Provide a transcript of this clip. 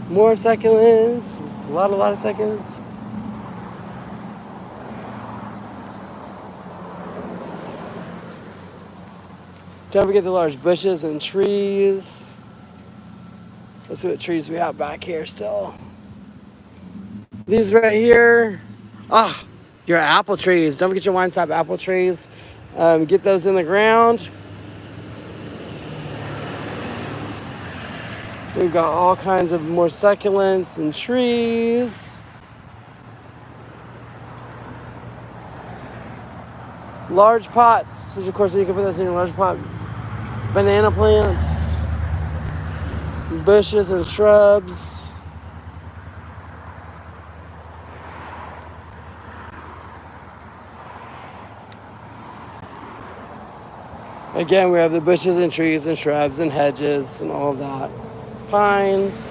More succulents. A lot of succulents. Don't forget the large bushes and trees. Let's see what trees we have back here still. These right here. Ah, your apple trees. Don't forget your wine sap apple trees. Get those in the ground. We've got all kinds of more succulents and trees. Large pots, which of course you can put those in your large pot. Banana plants, bushes and shrubs. Again, we have the bushes and trees and shrubs and hedges and all of that. Pines.